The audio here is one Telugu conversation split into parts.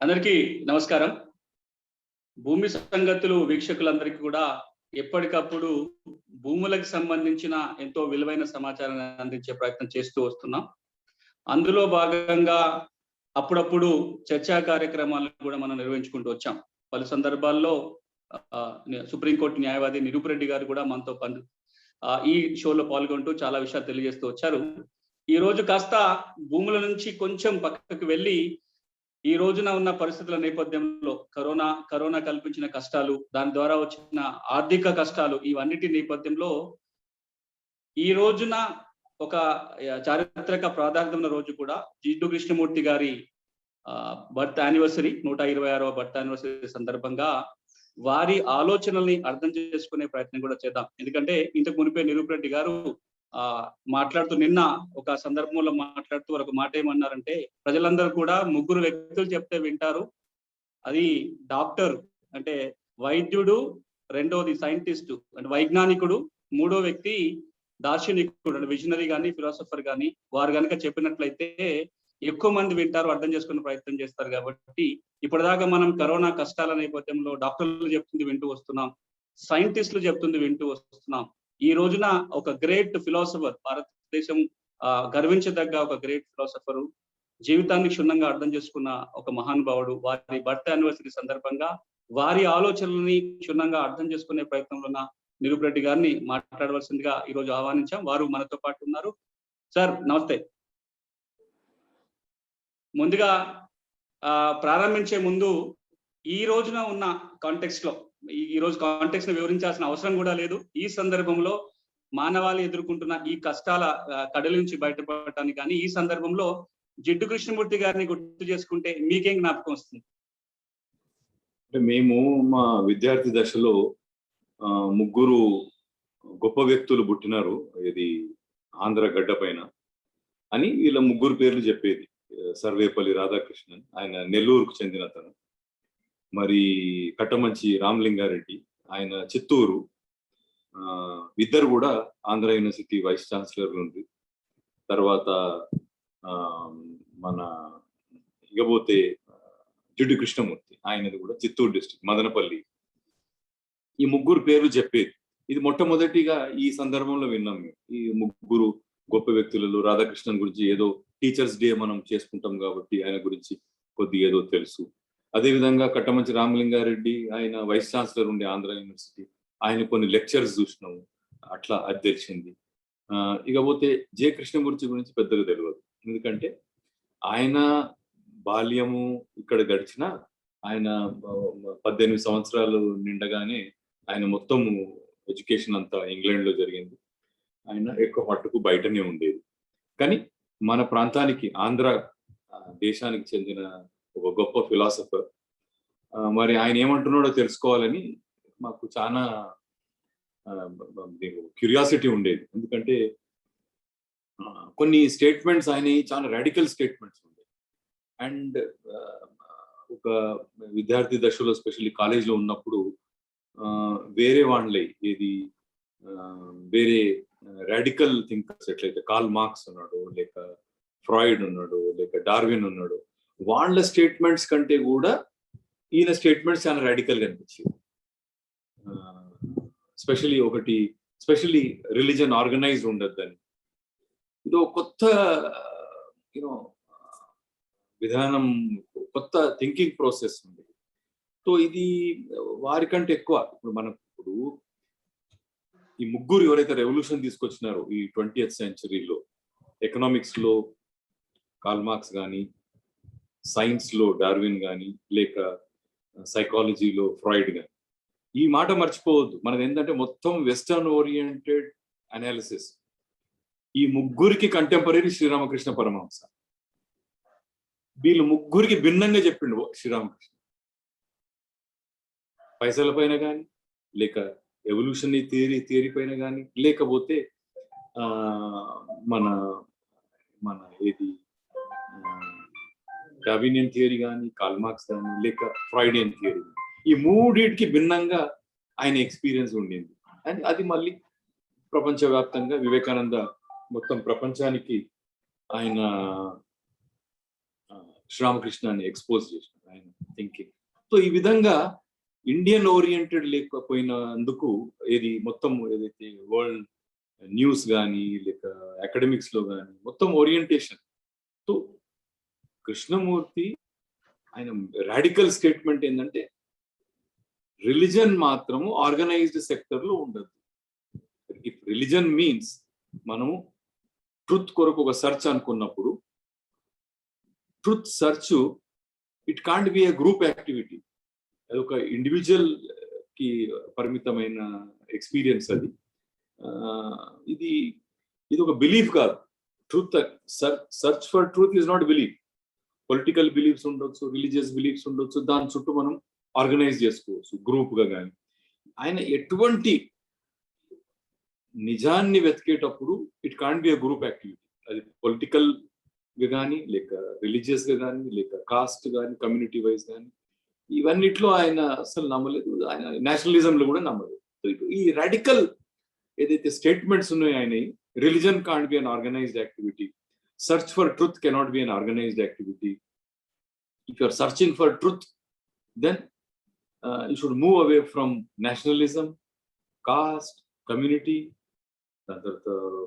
అందరికీ నమస్కారం. భూమి సంగతులు వీక్షకులందరికీ కూడా ఎప్పటికప్పుడు భూములకు సంబంధించిన ఎంతో విలువైన సమాచారాన్ని అందించే ప్రయత్నం చేస్తూ వస్తున్నాం. అందులో భాగంగా అప్పుడప్పుడు చర్చా కార్యక్రమాలను కూడా మనం నిర్వహించుకుంటూ వచ్చాం. పలు సందర్భాల్లో సుప్రీంకోర్టు న్యాయవాది నిరూప్ రెడ్డి గారు కూడా మనతో ఈ షోలో పాల్గొంటూ చాలా విషయాలు తెలియజేస్తూ వచ్చారు. ఈ రోజు కాస్త భూముల నుంచి కొంచెం పక్కకు వెళ్ళి ఈ రోజున ఉన్న పరిస్థితుల నేపథ్యంలో కరోనా కల్పించిన కష్టాలు, దాని ద్వారా వచ్చిన ఆర్థిక కష్టాలు, ఇవన్నిటి నేపథ్యంలో ఈ రోజున ఒక చారిత్రక ప్రాధాన్యత రోజు కూడా జిడ్డు కృష్ణమూర్తి గారి బర్త్ యానివర్సరీ 126వ బర్త్ యానివర్సరీ సందర్భంగా వారి ఆలోచనల్ని అర్థం చేసుకునే ప్రయత్నం కూడా చేద్దాం. ఎందుకంటే ఇంతకు మునిపే నిరూప్ రెడ్డి గారు మాట్లాడుతూ నిన్న ఒక సందర్భంలో మాట్లాడుతూ ఒక మాట ఏమన్నారంటే, ప్రజలందరూ కూడా ముగ్గురు వ్యక్తులు చెప్తే వింటారు. అది డాక్టర్ అంటే వైద్యుడు, రెండోది సైంటిస్ట్ అంటే వైజ్ఞానికుడు, మూడో వ్యక్తి దార్శనికుడు అంటే విజనరీ కానీ ఫిలాసఫర్ కానీ వారు కనుక చెప్పినట్లయితే ఎక్కువ మంది వింటారు, అర్థం చేసుకునే ప్రయత్నం చేస్తారు. కాబట్టి ఇప్పటిదాకా మనం కరోనా కష్టాల నేపథ్యంలో డాక్టర్లు చెప్తుంది వింటూ వస్తున్నాం, సైంటిస్టులు చెప్తుంది వింటూ వస్తున్నాం. ఈ రోజున ఒక గ్రేట్ ఫిలాసఫర్, భారతదేశం గర్వించదగ్గ ఒక గ్రేట్ ఫిలాసఫరు, జీవితాన్ని క్షుణ్ణంగా అర్థం చేసుకున్న ఒక మహానుభావుడు, వారి బర్త్ యానివర్సరీ సందర్భంగా వారి ఆలోచనల్ని క్షుణ్ణంగా అర్థం చేసుకునే ప్రయత్నంలో ఉన్న నిరూప్ రెడ్డి గారిని మాట్లాడవలసిందిగా ఈరోజు ఆహ్వానించాం. వారు మనతో పాటు ఉన్నారు. సార్ నమస్తే. ముందుగా ప్రారంభించే ముందు ఈ రోజున ఉన్న కాంటెక్స్ట్ లో ఈ రోజు కాంటెక్స్ట్ ని వివరించాల్సిన అవసరం కూడా లేదు. ఈ సందర్భంలో మానవాళి ఎదుర్కొంటున్న ఈ కష్టాల కడలి నుంచి బయటపడటానికి కానీ ఈ సందర్భంలో జిడ్డు కృష్ణమూర్తి గారిని గుర్తు చేసుకుంటే మీకేం జ్ఞాపకం వస్తుంది? అంటే మేము మా విద్యార్థి దశలో ముగ్గురు గొప్ప వ్యక్తులు పుట్టినారు ఇది ఆంధ్ర గడ్డ పైన అని వీళ్ళ ముగ్గురు పేర్లు చెప్పేది. సర్వేపల్లి రాధాకృష్ణన్, ఆయన నెల్లూరుకు చెందిన అతను. మరి కట్టమంచి రామలింగారెడ్డి, ఆయన చిత్తూరు. ఇద్దరు కూడా ఆంధ్ర యూనివర్సిటీ వైస్ ఛాన్సలర్ ఉంది. తర్వాత మన ఇకపోతే జిడ్డు కృష్ణమూర్తి, ఆయనది కూడా చిత్తూరు డిస్ట్రిక్ట్ మదనపల్లి. ఈ ముగ్గురు పేర్లు చెప్పేది. ఇది మొట్టమొదటిగా ఈ సందర్భంలో విన్నాం. ఈ ముగ్గురు గొప్ప వ్యక్తులలో రాధాకృష్ణన్ గురించి ఏదో టీచర్స్ డే మనం చేసుకుంటాం కాబట్టి ఆయన గురించి కొద్దిగా ఏదో తెలుసు. అదేవిధంగా కట్టమంచి రామలింగారెడ్డి, ఆయన వైస్ ఛాన్సలర్ ఉండే ఆంధ్ర యూనివర్సిటీ, ఆయన కొన్ని లెక్చర్స్ చూసినాము, అట్లా అది తెలిసింది. ఇకపోతే జె కృష్ణమూర్తి గురించి పెద్దగా తెలియదు. ఎందుకంటే ఆయన బాల్యము ఇక్కడ గడిచిన, ఆయన 18 సంవత్సరాలు నిండగానే ఆయన మొత్తం ఎడ్యుకేషన్ అంతా ఇంగ్లాండ్ లో జరిగింది. ఆయన ఎక్కువ మట్టుకు బయటనే ఉండేది. కానీ మన ప్రాంతానికి, ఆంధ్ర దేశానికి చెందిన ఒక గొప్ప ఫిలాసఫర్. మరి ఆయన ఏమంటున్నాడో తెలుసుకోవాలని మాకు చాలా క్యూరియాసిటీ ఉండేది. ఎందుకంటే కొన్ని స్టేట్మెంట్స్ ఆయన చాలా రాడికల్ స్టేట్మెంట్స్ ఉండేవి. అండ్ ఒక విద్యార్థి దశలో స్పెషల్లీ కాలేజ్లో ఉన్నప్పుడు వేరే వాళ్ళే వేరే రాడికల్ థింకర్స్ ఎట్లయితే కార్ల్ మార్క్స్ ఉన్నాడు, లేక ఫ్రాయిడ్ ఉన్నాడు, లేక డార్విన్ ఉన్నాడు, వాళ్ళ స్టేట్మెంట్స్ కంటే కూడా ఈయన స్టేట్మెంట్స్ చాలా రాడికల్ గా అనిపించింది. స్పెషల్లీ రిలీజన్ ఆర్గనైజ్డ్ ఉండద్దని, ఇది కొత్త విధానం, కొత్త థింకింగ్ ప్రాసెస్ ఉంది. సో ఇది వారికంటే ఎక్కువ ఇప్పుడు ఈ ముగ్గురు ఎవరైతే రెవల్యూషన్ తీసుకొచ్చినారో ఈ 20th సెంచరీలో, ఎకనామిక్స్ లో కార్ల్ మార్క్స్ కానీ, సైన్స్ లో డార్విన్ కానీ, లేక సైకాలజీలో ఫ్రాయిడ్ కానీ, ఈ మాట మర్చిపోవద్దు. మనది ఏంటంటే మొత్తం వెస్టర్న్ ఓరియంటెడ్ అనాలిసిస్. ఈ ముగ్గురికి కంటెంపరీ శ్రీరామకృష్ణ పరమహంస. వీళ్ళు ముగ్గురికి భిన్నంగా చెప్పిండు శ్రీరామకృష్ణ. పైసల పైన కానీ, లేక ఎవల్యూషనరీ థియరీ పైన కానీ, లేకపోతే మన ఏది డార్వినియన్ థియరీ కానీ, కార్ల్ మార్క్స్ కానీ, లేక ఫ్రాయిడియన్ థియరీ, ఈ మూడింటికి భిన్నంగా ఆయన ఎక్స్పీరియన్స్ ఉండింది. అండ్ అది మళ్ళీ ప్రపంచవ్యాప్తంగా వివేకానంద మొత్తం ప్రపంచానికి ఆయన శ్రీరామకృష్ణని ఎక్స్పోజ్ చేసినారు ఆయన థింకింగ్. సో ఈ విధంగా ఇండియన్ ఓరియంటెడ్ లేకపోయినందుకు ఏది మొత్తం ఏదైతే వరల్డ్ న్యూస్ కానీ లేక అకాడమిక్స్ లో కానీ మొత్తం ఓరియంటేషన్. సో కృష్ణమూర్తి ఆయన రాడికల్ స్టేట్మెంట్ ఏంటంటే రిలిజన్ మాత్రము ఆర్గనైజ్డ్ సెక్టర్ లో ఉండదు. ఇఫ్ రిలిజన్ మీన్స్ మనము ట్రూత్ కొరకు ఒక సెర్చ్ అనుకున్నప్పుడు truth search it can't B A group activity. అది ఒక ఇండివిజువల్ కి పరిమితమైన ఎక్స్పీరియన్స్. అది ఇది ఇది ఒక బిలీఫ్ కాదు. Truth search for truth is not belief. Political beliefs ఉండొచ్చు, రిలీజియస్ బిలీఫ్స్ ఉండొచ్చు, దాని చుట్టూ మనం ఆర్గనైజ్ చేసుకోవచ్చు గ్రూప్ గా. కానీ ఆయన ఎటువంటి నిజాన్ని వెతికేటప్పుడు it can't be a group activity. అది పొలిటికల్ గా కానీ లేక రిలీజియస్ గా కానీ లేక కాస్ట్ కానీ కమ్యూనిటీ వైజ్ కానీ ఇవన్నిట్లో ఆయన అసలు నమ్మలేదు. ఆయన నేషనలిజంలో కూడా నమ్మలేదు. ఈ రాడికల్ ఏదైతే స్టేట్మెంట్స్ ఉన్నాయో ఆయన, religion can't be an organised activity, search for truth cannot be an organized activity. If you are searching for truth, then you should move away from nationalism, caste, community,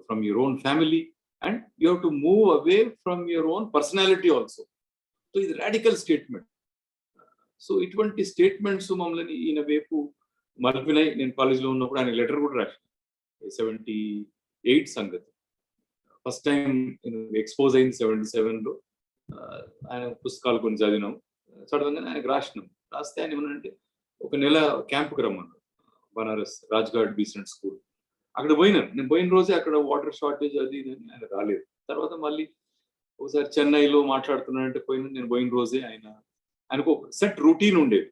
from your own family, and you have to move away from your own personality also. So it's a radical statement. So ఇటువంటి స్టేట్మెంట్స్ మమ్మల్ని ఈయన వైపు మలిపినాయి. నేను కాలేజ్లో ఉన్నప్పుడు ఆయన లెటర్ కూడా రాశాను. 78 సంగతి ఫస్ట్ టైం ఎక్స్పోజ్ అయింది 77లో. ఆయన పుస్తకాలు కొన్ని చదివినాం. చదవగానే ఆయనకు రాసినాం. రాస్తే ఆయన ఏమన్నారంటే ఒక నెల క్యాంప్కి రమ్మన్నారు బనారస్ రాజ్ఘాట్ బీసెంట్ స్కూల్. అక్కడ పోయినాను. నేను పోయిన రోజే అక్కడ వాటర్ షార్టేజ్ అది ఇది అని ఆయన రాలేదు. తర్వాత మళ్ళీ ఒకసారి చెన్నైలో మాట్లాడుతున్నానంటే పోయినా. నేను పోయిన రోజే ఆయనకు ఒక సెట్ రొటీన్ ఉండేది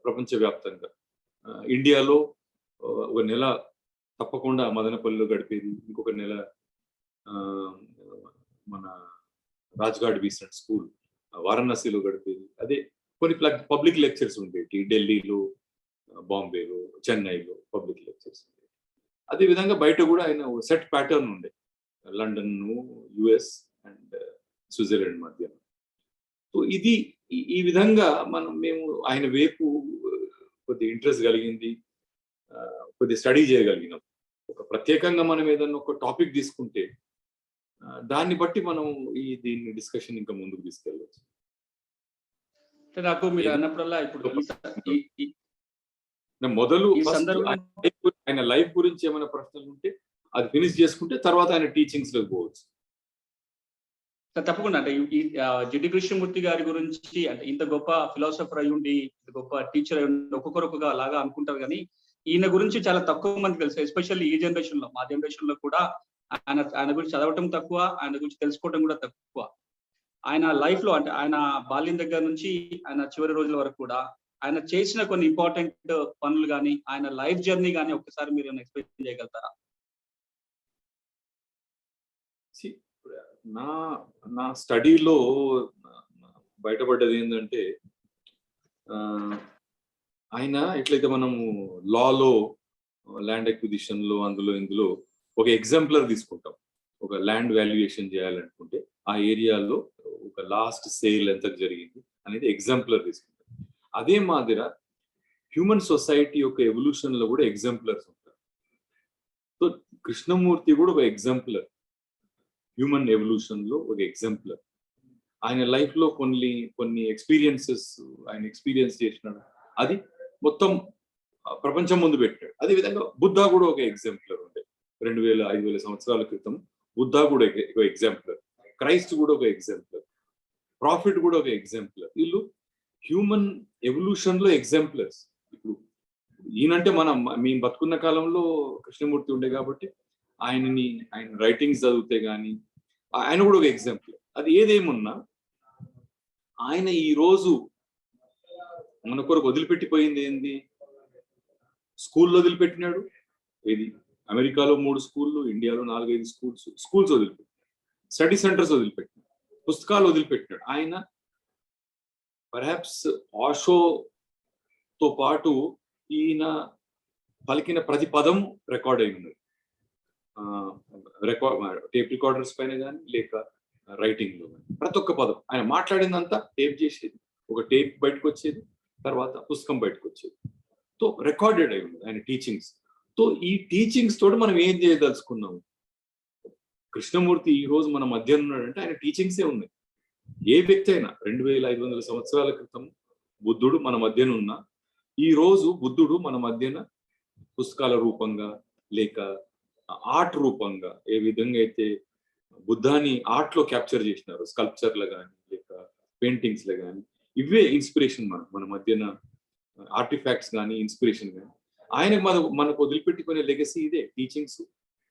ప్రపంచవ్యాప్తంగా. ఇండియాలో ఒక నెల తప్పకుండా మదనపల్లిలో గడిపేది, ఇంకొక నెల మన రాజ్ఘాట్ బీసెంట్ స్కూల్ వారణాసిలో గడిపేది. అదే కొన్ని పబ్లిక్ లెక్చర్స్ ఉండేవి ఢిల్లీలో, బాంబేలో, చెన్నైలో పబ్లిక్ లెక్చర్స్ ఉండేవి. అదే విధంగా బయట కూడా ఆయన సెట్ ప్యాటర్న్ ఉండే, లండన్, యుఎస్ అండ్ స్విట్జర్లాండ్ మధ్య. సో ఇది ఈ విధంగా మేము ఆయన వైపు కొద్ది ఇంట్రెస్ట్ కలిగింది, కొద్ది స్టడీ చేయగలిగినాం. ఒక ప్రత్యేకంగా మనం ఏదన్నా ఒక టాపిక్ తీసుకుంటే దాన్ని బట్టి మనం దీన్ని డిస్కషన్ ఇంకా ముందుకు తీసుకెళ్ళవచ్చు. నాకు మీరు అన్నప్పుడల్లా ఇప్పుడు మొదలు ఆయన లైఫ్ గురించి ఏమైనా ప్రశ్నలు ఉంటే అది ఫినిష్ చేసుకుంటే తర్వాత ఆయన టీచింగ్స్ లోకి పోవచ్చు. తప్పకుండా. అంటే ఈ జిడ్డు కృష్ణమూర్తి గారి గురించి అంటే ఇంత గొప్ప ఫిలాసఫర్ అయి ఉండి, ఇంత గొప్ప టీచర్ అయి ఉండి ఒక్కొక్కరొకగా అలాగా అనుకుంటారు. కానీ ఈయన గురించి చాలా తక్కువ మంది తెలుసు. ఎస్పెషల్లీ ఈ జనరేషన్ లో, మా జనరేషన్ లో కూడా ఆయన గురించి చదవటం తక్కువ, ఆయన గురించి తెలుసుకోవటం కూడా తక్కువ. ఆయన లైఫ్ లో అంటే ఆయన బాల్యం దగ్గర నుంచి ఆయన చివరి రోజుల వరకు కూడా ఆయన చేసిన కొన్ని ఇంపార్టెంట్ పనులు కానీ ఆయన లైఫ్ జర్నీ కానీ ఒక్కసారి మీరు ఎక్స్ప్లెయిన్ చేయగలుగుతారా? నా స్టడీలో బయటపడ్డది ఏంటంటే ఆయన ఎట్లయితే మనము లాలో ల్యాండ్ ఎక్విజిషన్ లో అందులో ఇందులో ఒక ఎగ్జాంపులర్ తీసుకుంటాం. ఒక ల్యాండ్ వాల్యుయేషన్ చేయాలనుకుంటే ఆ ఏరియాలో ఒక లాస్ట్ సేల్ ఎంత జరిగింది అనేది ఎగ్జాంపులర్ తీసుకుంటాం. అదే మాదిర హ్యూమన్ సొసైటీ యొక్క ఎవల్యూషన్ లో కూడా ఎగ్జాంపులర్స్ ఉంటారు. సో కృష్ణమూర్తి కూడా ఒక ఎగ్జాంపులర్, హ్యూమన్ ఎవల్యూషన్ లో ఒక ఎగ్జాంపులర్. ఆయన లైఫ్ లో కొన్ని ఎక్స్పీరియన్సెస్ ఆయన ఎక్స్పీరియన్స్ చేసినాడు, అది మొత్తం ప్రపంచం ముందు పెట్టాడు. అదే విధంగా బుద్ధ కూడా ఒక ఎగ్జాంపులర్ ఉండే. 2000-5000 సంవత్సరాల క్రితం బుద్ధ కూడా ఒక ఎగ్జాంపులర్, క్రైస్ట్ కూడా ఒక ఎగ్జాంపులర్, ప్రాఫిట్ కూడా ఒక ఎగ్జాంపులర్. వీళ్ళు హ్యూమన్ ఎవల్యూషన్ లో ఎగ్జాంపులర్స్. ఇప్పుడు ఈయనంటే మేము బతుకున్న కాలంలో కృష్ణమూర్తి ఉండే కాబట్టి ఆయన రైటింగ్స్ చదివితే గానీ ఆయన కూడా ఒక ఎగ్జాంపుల్. అది ఏదేమున్నా ఆయన ఈ రోజు మన కొరకు వదిలిపెట్టిపోయింది ఏంది? స్కూల్లో వదిలిపెట్టినాడు. ఇది అమెరికాలో 3 స్కూళ్ళు, ఇండియాలో 4-5 స్కూల్స్ వదిలిపెట్టినాడు, స్టడీ సెంటర్స్ వదిలిపెట్టినాడు, పుస్తకాలు వదిలిపెట్టినాడు. ఆయన పర్హాప్స్ ఆషోతో పాటు ఈయన పలికిన ప్రతి పదం రికార్డ్ అయి ఉన్నది. టేప్ రికార్డర్స్ పైన కానీ లేక రైటింగ్ లో కానీ ప్రతి ఒక్క పదం ఆయన మాట్లాడిందంతా టేప్ చేసేది, ఒక టేప్ బయటకు వచ్చేది, తర్వాత పుస్తకం బయటకు వచ్చేది. తో రికార్డెడ్ అయి ఉంది ఆయన టీచింగ్స్. తో ఈ టీచింగ్స్ తోటి మనం ఏం చేయదలుచుకున్నాం? కృష్ణమూర్తి ఈ రోజు మన మధ్య ఉన్నాడంటే ఆయన టీచింగ్సే ఉన్నాయి. ఏ వ్యక్తి అయినా 2500 సంవత్సరాల క్రితం బుద్ధుడు మన మధ్యన ఉన్న, ఈ రోజు బుద్ధుడు మన మధ్యన పుస్తకాల రూపంగా లేక ఆర్ట్ రూపంగా ఏ విధంగా అయితే బుద్ధాని ఆర్ట్ లో క్యాప్చర్ చేసినారు, స్కల్ప్చర్లు కానీ లేక పెయింటింగ్స్ లో కానీ, ఇవే ఇన్స్పిరేషన్ మన మధ్యన ఆర్టిఫాక్ట్స్ కానీ ఇన్స్పిరేషన్ కానీ. ఆయనకు మనకు వదిలిపెట్టుకునే లెగసీ ఇదే, టీచింగ్స్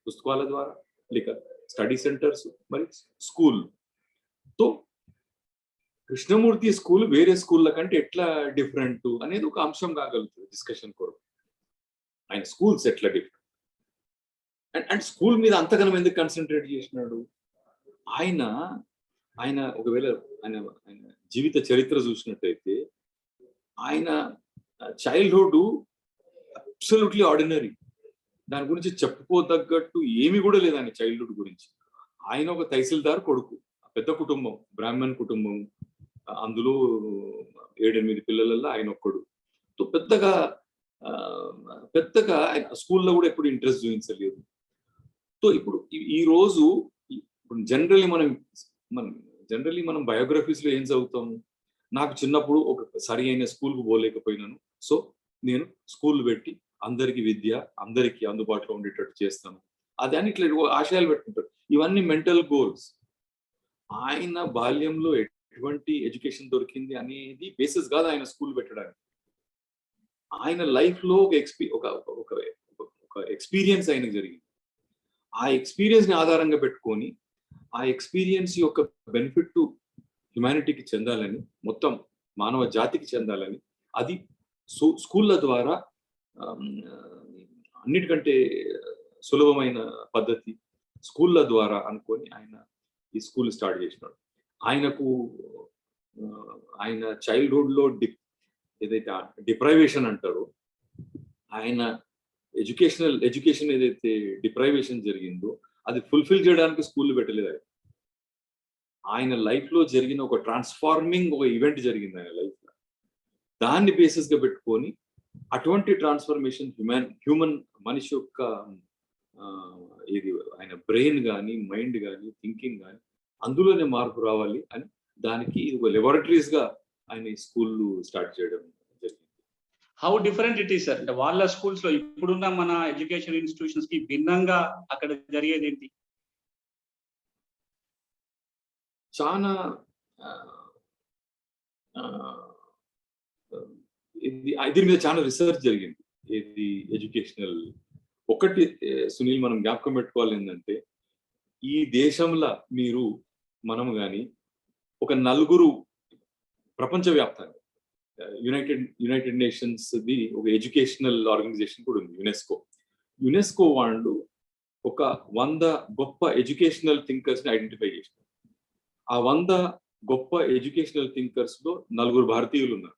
పుస్తకాల ద్వారా లేక స్టడీ సెంటర్స్ మరి స్కూల్. తో కృష్ణమూర్తి స్కూల్ వేరే స్కూళ్ళ కంటే ఎట్లా డిఫరెంట్ అనేది ఒక అంశం కాగలుగుతుంది డిస్కషన్ కొరకు. ఆయన స్కూల్స్ ఎట్లా డిఫరెంట్ అండ్ స్కూల్ మీద అంతగానం ఎందుకు కాన్సన్ట్రేట్ చేసినాడు? ఆయన ఆయన ఒకవేళ ఆయన ఆయన జీవిత చరిత్ర చూసినట్టయితే ఆయన చైల్డ్హుడ్ అబ్సల్యూట్లీ ఆర్డినరీ. దాని గురించి చెప్పుకోదగ్గట్టు ఏమి కూడా లేదు ఆయన చైల్డ్హుడ్ గురించి. ఆయన ఒక తహసీల్దార్ కొడుకు, పెద్ద కుటుంబం, బ్రాహ్మణ్ కుటుంబం, అందులో 7-8 పిల్లలలో ఆయన ఒక్కడు. పెద్దగా ఆయన స్కూల్లో కూడా ఎప్పుడు ఇంట్రెస్ట్ చూపించలేదు. ఇప్పుడు ఈ రోజు జనరల్లీ మనం బయోగ్రఫీస్ లో ఏం చదువుతాము? నాకు చిన్నప్పుడు ఒక సరి అయిన స్కూల్కి పోలేకపోయినాను, సో నేను స్కూల్ పెట్టి అందరికి విద్య అందరికి అందుబాటులో ఉండేటట్టు చేస్తాను, అదని ఇట్లా ఆశయాలు పెట్టుకుంటారు. ఇవన్నీ మెంటల్ గోల్స్. ఆయన బాల్యంలో ఎటువంటి ఎడ్యుకేషన్ దొరికింది అనేది బేసిస్ కాదు ఆయన స్కూల్ పెట్టడానికి. ఆయన లైఫ్ లో ఒక ఎక్స్పీరియన్స్ ఆయనకు జరిగింది. ఆ ఎక్స్పీరియన్స్ ని ఆధారంగా పెట్టుకొని ఆ ఎక్స్పీరియన్స్ యొక్క బెనిఫిట్ హ్యుమానిటీకి చెందాలని, మొత్తం మానవ జాతికి చెందాలని, అది స్కూళ్ళ ద్వారా అన్నిటికంటే సులభమైన పద్ధతి స్కూళ్ళ ద్వారా అనుకొని ఆయన ఈ స్కూల్ స్టార్ట్ చేసినాడు. ఆయన చైల్డ్హుడ్ లో ఏదైతే డిప్రైవేషన్ అంటారో, ఆయన ఎడ్యుకేషన్ ఏదైతే డిప్రైవేషన్ జరిగిందో అది ఫుల్ఫిల్ చేయడానికి స్కూల్ పెట్టలేదు. ఆయన లైఫ్ లో జరిగిన ఒక ట్రాన్స్ఫార్మింగ్ ఒక ఈవెంట్ జరిగింది ఆయన లైఫ్ లో. దాన్ని బేసిస్ గా పెట్టుకొని అటువంటి ట్రాన్స్ఫర్మేషన్ హ్యూమన్ మనిషి యొక్క ఇది ఆయన బ్రెయిన్ కానీ మైండ్ కానీ థింకింగ్ కానీ అందులోనే మార్పు రావాలి అని దానికి ఒక లెబొరేటరీస్ గా ఆయన స్కూల్ స్టార్ట్ చేయడం జరిగింది. How different it is sir, అంటే వాళ్ళ స్కూల్స్ లో ఇప్పుడున్న మన ఎడ్యుకేషన్ ఇన్స్టిట్యూషన్స్ కి భిన్నంగా అక్కడ జరిగేది ఏంటి? చాలా దీని మీద చాలా రీసెర్చ్ జరిగింది. ఇది ఎడ్యుకేషనల్ ఒకటి సునీల్ మనం జ్ఞాపకం పెట్టుకోవాలి ఏంటంటే, ఈ దేశంలో మనము కానీ ఒక నలుగురు ప్రపంచవ్యాప్తంగా యునైటెడ్ నేషన్స్ ది ఒక ఎడ్యుకేషనల్ ఆర్గనైజేషన్ కూడా ఉంది, యునెస్కో వాళ్ళు ఒక 100 గొప్ప ఎడ్యుకేషనల్ థింకర్స్ ని ఐడెంటిఫై చేసినారు. ఆ 100 గొప్ప ఎడ్యుకేషనల్ థింకర్స్ లో 4 భారతీయులు ఉన్నారు.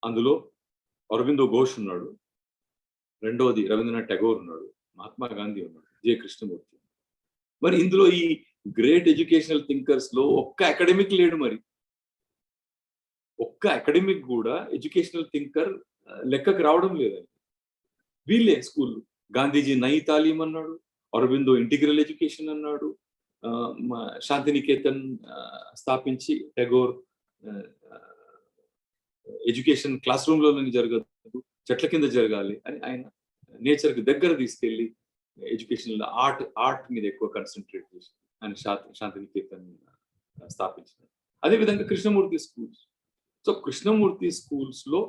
అందులో అరవిందో ఘోష్ ఉన్నాడు, రెండవది రవీంద్రనాథ్ ఠాగూర్ ఉన్నాడు, మహాత్మా గాంధీ ఉన్నాడు, జె కృష్ణమూర్తి. మరి ఇందులో ఈ గ్రేట్ ఎడ్యుకేషనల్ థింకర్స్ లో ఒక్క అకాడమిక్ లేడు. మరి ఒక్క అకాడమిక్ కూడా ఎడ్యుకేషనల్ థింకర్ లెక్కకు రావడం లేదని. వీళ్ళే స్కూల్. గాంధీజీ నై తాలీం అన్నాడు, అరవిందో ఇంటిగ్రల్ ఎడ్యుకేషన్ అన్నాడు, శాంతినికేతన్ స్థాపించి ఠాగూర్ ఎడ్యుకేషన్ క్లాస్ రూమ్ లోనే జరగదు, చెట్ల కింద జరగాలి అని ఆయన నేచర్ కి దగ్గర తీసుకెళ్లి ఎడ్యుకేషన్ ఆర్ట్ మీద ఎక్కువ కాన్సన్ట్రేట్ చేసి ఆయన శాంతినికేతన్ స్థాపించారు. అదేవిధంగా Krishnamurti schools. So Krishnamurti schools లో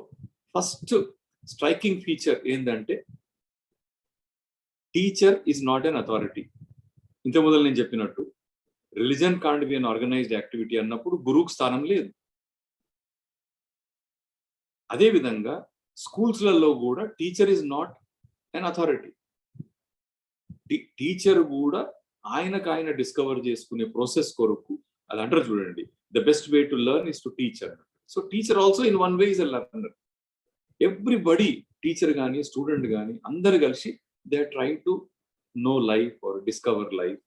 ఫస్ట్ స్ట్రైకింగ్ ఫీచర్ ఏంటంటే, teacher is not an authority. ఇంత మొదలు నేను చెప్పినట్టు religion can't be an organised activity అన్నప్పుడు గురువుకు స్థానం లేదు. అదేవిధంగా స్కూల్స్లలో కూడా teacher is not an authority. Teacher కూడా ఆయన డిస్కవర్ చేసుకునే ప్రాసెస్ కొరకు, అది అంటారు చూడండి, the best way to learn is to teach అన్నట్టు. So teacher also in one way is a learner. Everybody, teacher కానీ స్టూడెంట్ కానీ అందరు కలిసి they are trying to know life or discover life.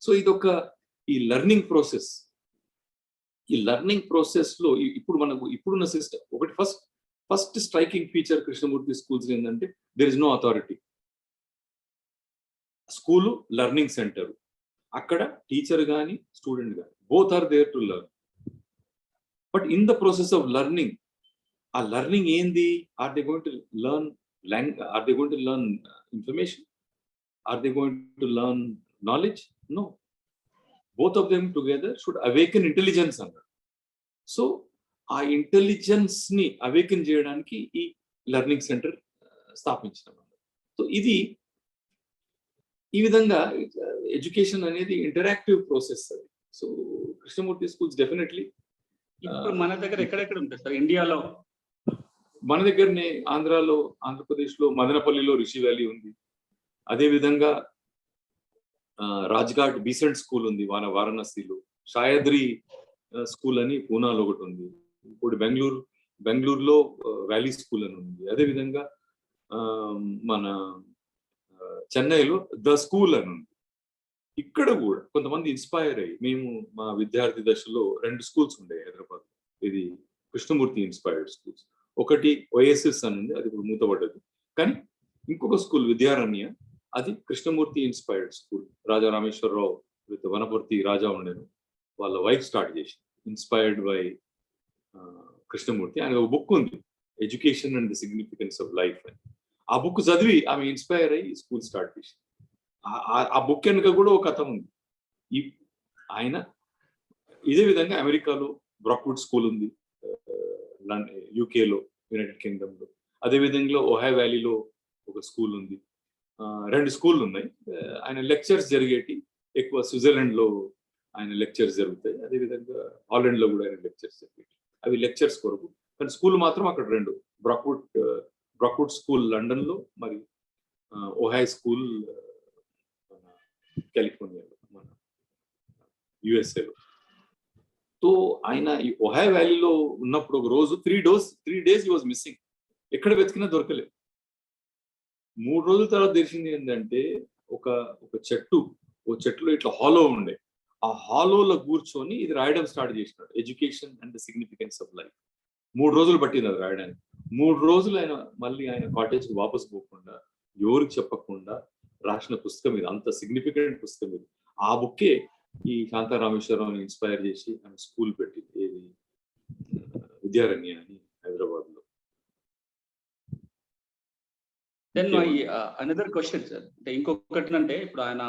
So ఇదొక ఈ లెర్నింగ్ ప్రాసెస్ లో ఇప్పుడు మనకు ఇప్పుడున్న సిస్టమ్ ఒకటి first striking feature Krishnamurti schools ఏంటంటే there is no authority. School learning centre, అక్కడ టీచర్ కానీ స్టూడెంట్ కానీ both are there to learn. But in the process of learning, ఆ లెర్నింగ్ ఏంది? Are they going to learn are they going to learn information? Are they going to learn knowledge? No. Both of them together should awaken intelligence అన్నాడు. సో ఆ ఇంటెలిజెన్స్ ని అవేకెన్ చేయడానికి ఈ లెర్నింగ్ సెంటర్ స్థాపించినాం. సో ఇది ఈ విధంగా ఎడ్యుకేషన్ అనేది ఇంటరాక్టివ్ ప్రాసెస్ అది. సో కృష్ణమూర్తి స్కూల్స్ డెఫినెట్లీ ఇప్పుడు మన దగ్గర ఎక్కడెక్కడ ఉంటాయి సార్ ఇండియాలో? మన దగ్గరనే ఆంధ్రాలో, ఆంధ్రప్రదేశ్లో మదనపల్లిలో రిషి వ్యాలీ ఉంది. అదే విధంగా రాజ్ఘాట్ బీసెంట్ స్కూల్ ఉంది వారణాసిలో. షాయద్రి స్కూల్ అని పూనాలో ఒకటి ఉంది. ఇప్పుడు బెంగళూరులో వ్యాలీ స్కూల్ అని ఉంది. అదే విధంగా మన చెన్నైలో ద స్కూల్ అని ఉంది. ఇక్కడ కూడా కొంతమంది ఇన్స్పైర్ అయ్యి, మేము మా విద్యార్థి దశలో 2 స్కూల్స్ ఉండే హైదరాబాద్. ఇది కృష్ణమూర్తి ఇన్స్పైర్డ్ స్కూల్స్. ఒకటి OSS అని ఉంది, అది ఇప్పుడు మూతపడ్డది. కానీ ఇంకొక స్కూల్ విద్యారణ్య, అది Krishnamurti inspired school. Raja Rameshwar Rao with Wanaparthy Raja ఉండేను, వాళ్ళ వైఫ్ స్టార్ట్ చేసి ఇన్స్పైర్డ్ బై కృష్ణమూర్తి. ఆయన ఒక బుక్ ఉంది, education and the significance of life అని. ఆ బుక్ చదివి ఆమె ఇన్స్పైర్ అయ్యి స్కూల్ స్టార్ట్ చేసి, ఆ బుక్ వెనుక కూడా ఒక కథ ఉంది. ఆయన ఇదే విధంగా అమెరికాలో బ్రాక్వుడ్ స్కూల్ ఉంది, యూకేలో, యునైటెడ్ కింగ్డమ్ లో. అదే విధంగా ఒహాయో వ్యాలీలో ఒక స్కూల్ ఉంది. 2 స్కూళ్ళు ఉన్నాయి. ఆయన లెక్చర్స్ జరిగేటి ఎక్కువ స్విట్జర్లాండ్ లో ఆయన లెక్చర్స్ జరుగుతాయి. అదేవిధంగా హాలండ్ లో కూడా ఆయన లెక్చర్స్ జరిగాయి. అవి లెక్చర్స్ కొరకు. కానీ స్కూల్ మాత్రం అక్కడ 2, బ్రాక్వుడ్ స్కూల్ లండన్ లో, మరి ఒహాయో స్కూల్ కాలిఫోర్నియాలో, మన యుఎస్ఏలో. సో ఆయన ఈ ఒహాయో వ్యాలీలో ఉన్నప్పుడు ఒక రోజు 3 డేస్ హీ వాజ్ మిస్సింగ్. ఎక్కడ వెతికినా దొరకలేదు. 3 రోజుల తర్వాత తెలిసింది ఏంటంటే ఒక చెట్టులో ఇట్లా హాలో ఉండే. ఆ హాలోలో కూర్చొని ఇది రాయడం స్టార్ట్ చేసినాడు, education and the significance of life. 3 రోజులు పట్టింది అది రాయడానికి. 3 రోజులు ఆయన కాటేజ్కి వాపస్ పోకుండా, ఎవరికి చెప్పకుండా రాసిన పుస్తకం ఇది. అంత సిగ్నిఫికెంట్ పుస్తకం ఇది. ఆ బుక్కే ఈ శాంతా రామేశ్వరరావుని ఇన్స్పైర్ చేసి ఆయన స్కూల్ పెట్టింది, ఏది విద్యారణ్య అని హైదరాబాద్ లో. Then my another question sir, అంటే ఇంకొకటి అంటే ఇప్పుడు ఆయన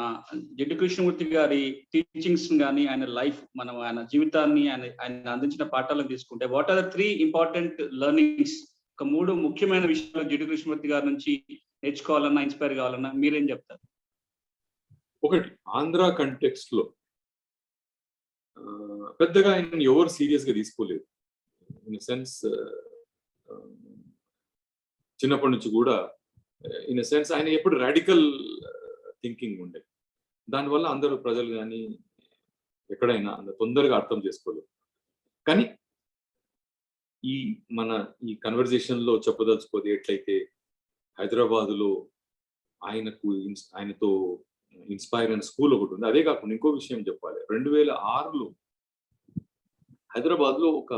జిడ్డు కృష్ణమూర్తి గారి టీచింగ్స్ కానీ ఆయన లైఫ్, మనం ఆయన జీవితాన్ని ఆయన అందించిన పాఠాలను తీసుకుంటే, what are the 3 important learnings? ఒక 3 ముఖ్యమైన విషయాలు జిడ్డు కృష్ణమూర్తి గారి నుంచి నేర్చుకోవాలన్నా, ఇన్స్పైర్ కావాలన్నా మీరేం చెప్తారు? ఒకటి, ఆంధ్ర కంటెక్స్ట్ లో పెద్దగా ఆయన ఎవరు సీరియస్ గా తీసుకోలేదు. ఇన్ సెన్స్ చిన్నప్పటి నుంచి కూడా ఇన్ సెన్స్ ఆయన ఎప్పుడు రాడికల్ థింకింగ్ ఉండే. దానివల్ల అందరూ ప్రజలు కానీ ఎక్కడైనా అంత తొందరగా అర్థం చేసుకోలేదు. కానీ ఈ కన్వర్జేషన్ లో చెప్పదలుచుకోదు ఎట్లయితే హైదరాబాదులో ఆయనతో ఇన్స్పైర్ అయిన స్కూల్ ఒకటి ఉంది. అదే కాకుండా ఇంకో విషయం చెప్పాలి. 2006లో హైదరాబాద్ లో ఒక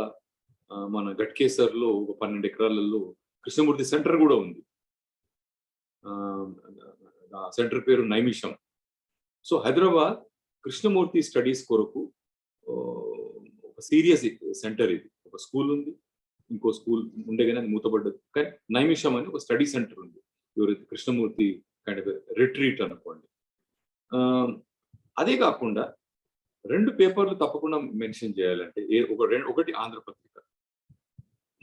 మన గట్కేసర్ లో ఒక 12 ఎకరాలలో కృష్ణమూర్తి సెంటర్ కూడా ఉంది. సెంటర్ పేరు నైమిషం. సో హైదరాబాద్ కృష్ణమూర్తి స్టడీస్ కొరకు ఒక సీరియస్ సెంటర్ ఇది. ఒక స్కూల్ ఉంది, ఇంకో స్కూల్ ఉండే కానీ అది మూతపడ్డది. కానీ నైమిషం అని ఒక స్టడీ సెంటర్ ఉంది. ఎవరైతే కృష్ణమూర్తి కైండ్ ఆఫ్ రిట్రీట్ అనుకోండి. అదే కాకుండా 2 పేపర్లు తప్పకుండా మెన్షన్ చేయాలంటే, ఒకటి ఆంధ్రపత్రిక,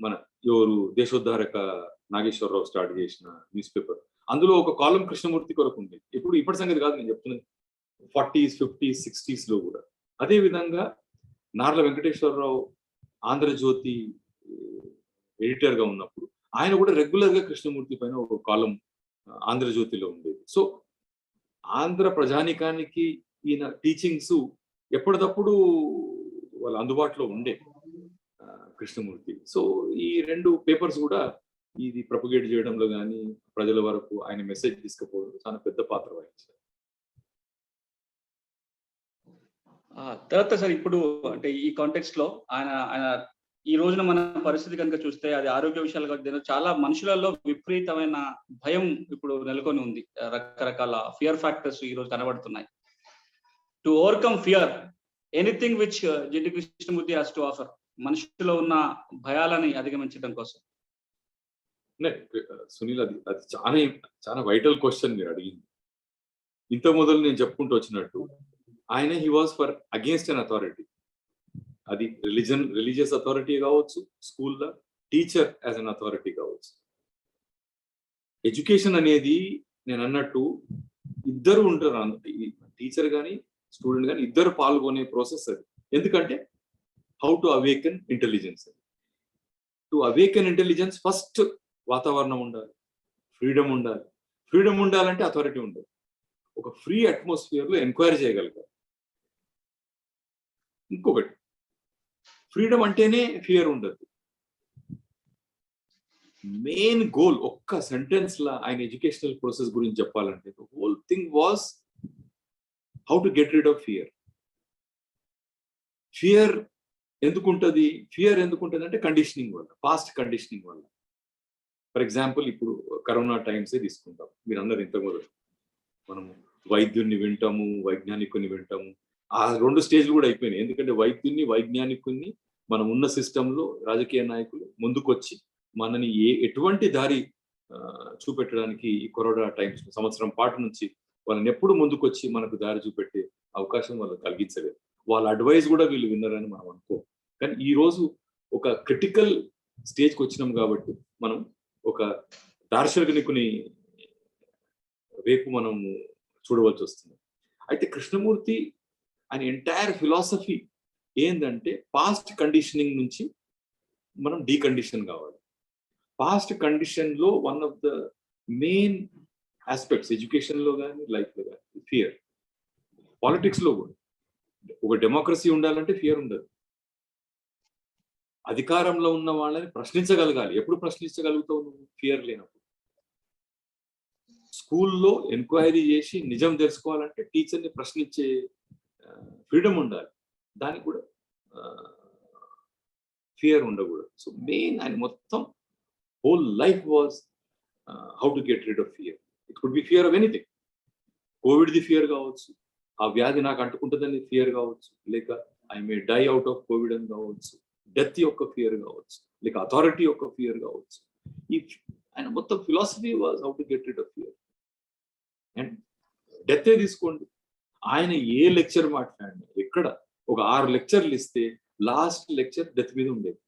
మన ఎవరు దేశోద్ధారక నాగేశ్వరరావు స్టార్ట్ చేసిన న్యూస్ పేపర్. అందులో ఒక కాలం కృష్ణమూర్తి కొరకు ఉంది. ఇప్పటి సంగతి కాదు నేను చెప్తున్నది, 40s, 50s, 60s లో కూడా. అదే విధంగా నార్ల వెంకటేశ్వరరావు ఆంధ్రజ్యోతి ఎడిటర్ గా ఉన్నప్పుడు ఆయన కూడా రెగ్యులర్ గా కృష్ణమూర్తి పైన ఒక కాలం ఆంధ్రజ్యోతిలో ఉండేది. సో ఆంధ్ర ప్రజానికానికి ఈయన టీచింగ్స్ ఎప్పటికప్పుడు వాళ్ళ అందుబాటులో ఉండే కృష్ణమూర్తి. సో ఈ 2 పేపర్స్ కూడా ఇది ప్రొపగేట్ చేయడంలో కానీ ప్రజల వరకు ఆయన మెసేజ్ తీసుకుపోవడం చాలా పెద్ద పాత్ర వహించారు. తర్వాత సార్ ఇప్పుడు అంటే ఈ కాంటెక్స్ట్ లో ఆయన ఆయన ఈ రోజున మన పరిస్థితి కనుక చూస్తే అది ఆరోగ్య విషయాలు కాదు, చాలా మనుషులలో విపరీతమైన భయం ఇప్పుడు నెలకొని ఉంది. రకరకాల ఫియర్ ఫ్యాక్టర్స్ ఈ రోజు కనబడుతున్నాయి. To overcome fear, anything which Jiddu Krishnamurti has to offer, మనుషులో ఉన్న భయాలని అధిగమించడం కోసం. సునీల్, అది అది చాలా చాలా వైటల్ క్వశ్చన్ మీరు అడిగింది. ఇంత మొదలు నేను చెప్పుకుంటూ వచ్చినట్టు ఆయన he was for against an authority. అది రిలీజియస్ అథారిటీ కావచ్చు, స్కూల్లో టీచర్ యాజ్ అన్ అథారిటీ కావచ్చు. ఎడ్యుకేషన్ అనేది నేను అన్నట్టు ఇద్దరు ఉంటారు, టీచర్ కానీ స్టూడెంట్ కానీ ఇద్దరు పాల్గొనే ప్రాసెస్ అది. ఎందుకంటే how to awaken intelligence. To awaken intelligence first వాతావరణం ఉండాలి, ఫ్రీడమ్ ఉండాలి. ఫ్రీడమ్ ఉండాలంటే అథారిటీ ఉండాలి. ఒక ఫ్రీ అట్మాస్ఫియర్ లో ఎంక్వైరీ చేయగలగాలి. ఇంకొకటి, ఫ్రీడమ్ అంటేనే ఫియర్ ఉండదు. మెయిన్ గోల్ ఒక్క సెంటెన్స్ లా ఆయన ఎడ్యుకేషనల్ ప్రాసెస్ గురించి చెప్పాలంటే whole thing was how to get rid of fear. Fear ఎందుకుంటది? ఫియర్ ఎందుకుంటది అంటే కండిషనింగ్ వల్ల, పాస్ట్ కండిషనింగ్ వల్ల. ఫర్ ఎగ్జాంపుల్ ఇప్పుడు కరోనా టైమ్సే తీసుకుంటాం. మీరు అన్నారు ఇంతకుముందు మనము వైద్యుడిని వింటాము, వైజ్ఞానికుని వింటాము. ఆ రెండు స్టేజ్లు కూడా అయిపోయినాయి. ఎందుకంటే వైద్యుని వైజ్ఞానికుని మనం ఉన్న సిస్టంలో రాజకీయ నాయకులు ముందుకొచ్చి మనని ఎటువంటి దారి చూపెట్టడానికి ఈ కరోనా టైమ్స్ సంవత్సరం పాటు నుంచి వాళ్ళని ఎప్పుడు ముందుకొచ్చి మనకు దారి చూపెట్టే అవకాశం వాళ్ళు కలిగించలేదు. వాళ్ళ అడ్వైస్ కూడా వీళ్ళు విన్నారని మనం అనుకో. కానీ ఈ రోజు ఒక క్రిటికల్ స్టేజ్కి వచ్చినాం కాబట్టి మనం ఒక దార్శనికుని వైపు మనం చూడవలసి వస్తుంది. అయితే కృష్ణమూర్తి ఆయన ఎంటైర్ ఫిలాసఫీ ఏంటంటే పాస్ట్ కండిషనింగ్ నుంచి మనం డీకండిషన్ కావాలి. పాస్ట్ కండిషన్ లో one of the main aspects education లో కానీ లైఫ్ లో కానీ ఫియర్. పాలిటిక్స్ లో కూడా ఒక డెమోక్రసీ ఉండాలంటే ఫియర్ ఉండదు. అధికారంలో ఉన్న వాళ్ళని ప్రశ్నించగలగాలి. ఎప్పుడు ప్రశ్నించగలుగుతావు నువ్వు? ఫియర్ లేనప్పుడు. స్కూల్లో ఎంక్వైరీ చేసి నిజం తెలుసుకోవాలంటే టీచర్ని ప్రశ్నించే ఫ్రీడమ్ ఉండాలి. దానికి కూడా ఫియర్ ఉండకూడదు. సో మెయిన్ ఆయన మొత్తం whole life was how to get rid of fear. It could be fear of anything. కోవిడ్ది ఫియర్ కావచ్చు, ఆ వ్యాధి నాకు అంటుకుంటుందని ఫియర్ కావచ్చు, లేక I may die out of Covid అని కావచ్చు, డెత్ యొక్క ఫియర్ కావచ్చు, లేక అథారిటీ యొక్క ఫియర్ కావచ్చు. ఈ ఆయన మొత్తం philosophy was how to get rid of fear. And death తీసుకోండి, ఆయన ఏ లెక్చర్ మాట్లాడినా ఎక్కడ ఒక 6 లెక్చర్లు ఇస్తే లాస్ట్ లెక్చర్ డెత్ మీద ఉండేది.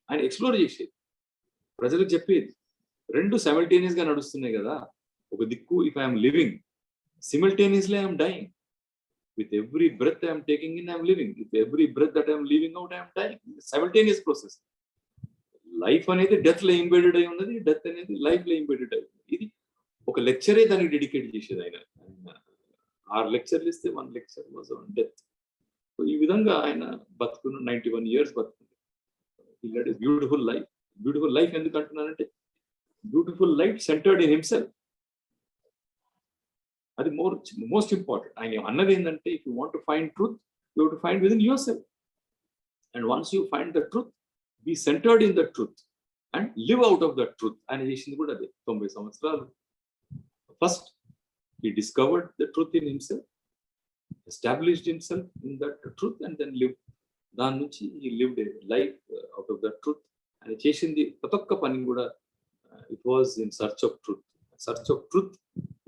ఆయన ఎక్స్ప్లోర్ చేసేది, ప్రజలకు చెప్పేది. రెండు సైమల్టేనియస్ గా నడుస్తున్నాయి కదా. ఒక దిక్కు if I'm living, simultaneously I'm dying. With every breath I am taking in, I am living. With every breath that I am leaving out, I am dying. Simultaneous process. Life అనేది డెత్ లో ఇంబెడెడ్ అయి ఉన్నది, డెత్ అనేది లైఫ్ లో ఇంబెడెడ్ అయి ఉన్నది. ఇది ఒక లెక్చరే దానికి డెడికేట్ చేసేది ఆయన. 6 లెక్చర్లు ఇస్తే 1 లెక్చర్ వాజ్ ఆన్ డెత్. ఈ విధంగా ఆయన బతుకున్న 91 ఇయర్స్ బతుకుంది. Beautiful life. బ్యూటిఫుల్ లైఫ్ ఎందుకు అంటున్నానంటే beautiful life centred in himself. అది మోస్ట్ ఇంపార్టెంట్. ఆయన అన్నది ఏంటంటే if you want to find truth, you have to find within yourself. And once you find the truth, be centred in the truth and live out of the truth. ఆయన చేసింది కూడా అదే. 90 సంవత్సరాలు first he discovered the truth in himself, established himself in that truth and then lived. దాని నుంచి he lived a life out of that truth. ఆయన చేసింది ప్రతి ఒక్క పని కూడా it was in search of truth. Search of truth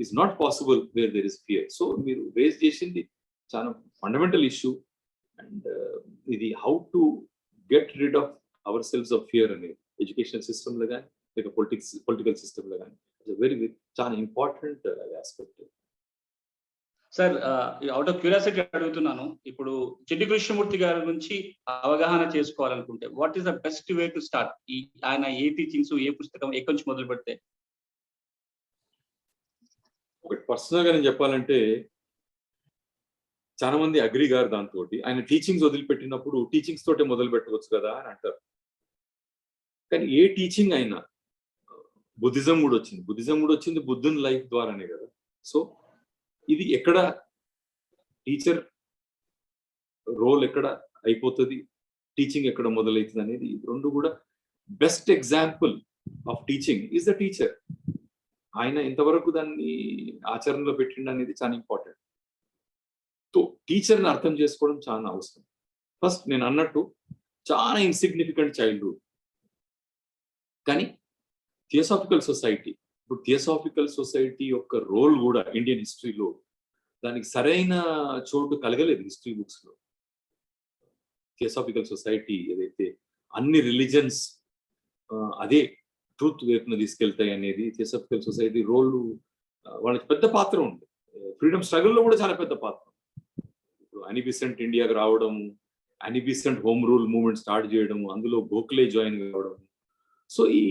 is not possible where there is fear. So మీరు రేజ్ చేసింది చాలా ఫండమెంటల్ ఇష్యూ. అండ్ ఇది how to get rid of our selves of fear అనేది ఎడ్యుకేషన్ సిస్టమ్ లో కానీ లేక పొలిటికల్ సిస్టమ్ లో కానీ వెరీ చాలా important aspect. Sir, out of curiosity అడుగుతున్నాను, ఇప్పుడు జిడ్డు కృష్ణమూర్తి గారి నుంచి అవగాహన చేసుకోవాలనుకుంటే what is the best way to start? ఆయన ఏ టీచింగ్స్, ఏ పుస్తకం, ఎక్కడి నుంచి మొదలు పెడితే? ఒకటి పర్సనల్ గా నేను చెప్పాలంటే చాలా మంది అగ్రి గారు దాంతో ఆయన టీచింగ్స్ వదిలిపెట్టినప్పుడు టీచింగ్స్ తోటే మొదలు పెట్టవచ్చు కదా అని అంటారు. కానీ ఏ టీచింగ్ అయినా బుద్ధిజం కూడా వచ్చింది బుద్ధుని లైఫ్ ద్వారానే కదా. సో ఇది ఎక్కడ టీచర్ రోల్ ఎక్కడ అయిపోతుంది, టీచింగ్ ఎక్కడ మొదలవుతుంది అనేది రెండు కూడా best example of teaching is the teacher. ఆయన ఇంతవరకు దాన్ని ఆచరణలో పెట్టిండు అనేది చాలా ఇంపార్టెంట్. సో టీచర్ని అర్థం చేసుకోవడం చాలా అవసరం. ఫస్ట్ నేను అన్నట్టు చాలా ఇన్సిగ్నిఫికెంట్ చైల్డ్హుడ్, కానీ థియోసాఫికల్ సొసైటీ, ఇప్పుడు థియోసాఫికల్ సొసైటీ యొక్క రోల్ కూడా ఇండియన్ హిస్టరీలో దానికి సరైన చోటు కలగలేదు హిస్టరీ బుక్స్ లో. థియోసాఫికల్ సొసైటీ ఏదైతే అన్ని రిలీజన్స్ అదే ట్రూత్ వైపున తీసుకెళ్తాయి అనేది థియోసాఫికల్ సొసైటీ రోల్, వాళ్ళకి పెద్ద పాత్ర ఉంది. ఫ్రీడమ్ స్ట్రగుల్లో కూడా చాలా పెద్ద పాత్ర. ఇప్పుడు అనిబిసెంట్ ఇండియాకి రావడము, Annie Besant home rule movement start చేయడము, అందులో గోఖలే జాయిన్ కావడం. సో ఈ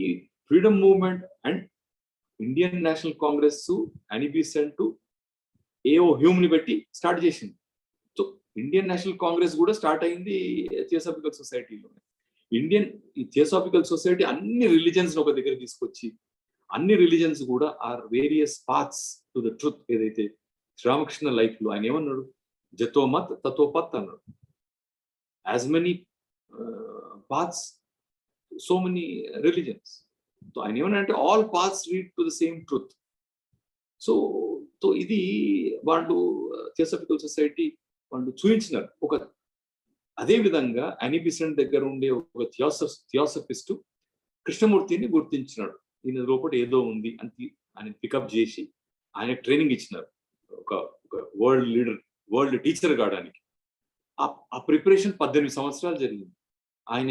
freedom movement and Indian National Congress Annie Besant A O హ్యూమ్ని పెట్టి స్టార్ట్ చేసింది. సో ఇండియన్ నేషనల్ కాంగ్రెస్ కూడా స్టార్ట్ అయింది థియోసాఫికల్ సొసైటీలోనే. ఈ థియోసాఫికల్ సొసైటీ అన్ని రిలీజన్స్ ఒక దగ్గర తీసుకొచ్చి, అన్ని రిలీజన్స్ కూడా are various paths to the truth. ఏదైతే శ్రీరామకృష్ణ లైఫ్ లో ఆయన ఏమన్నాడు, జతో మత్ తతో పత్ అన్నాడు. As many paths so many religions. So ఆయన ఏమన్నాడంటే all paths lead to the same truth. So ఇది వాళ్ళు థియోసాఫికల్ సొసైటీ వాళ్ళు చూపించినారు. అదే విధంగా అనిబిసెంట్ దగ్గర ఉండే ఒక థియోసఫిస్ట్ కృష్ణమూర్తిని గుర్తించినాడు. ఈయన లోపల ఏదో ఉంది అని ఆయన పికప్ చేసి ఆయన ట్రైనింగ్ ఇచ్చినారు ఒక వరల్డ్ లీడర్, వరల్డ్ టీచర్ కావడానికి. ఆ ప్రిపరేషన్ 18 సంవత్సరాలు జరిగింది. ఆయన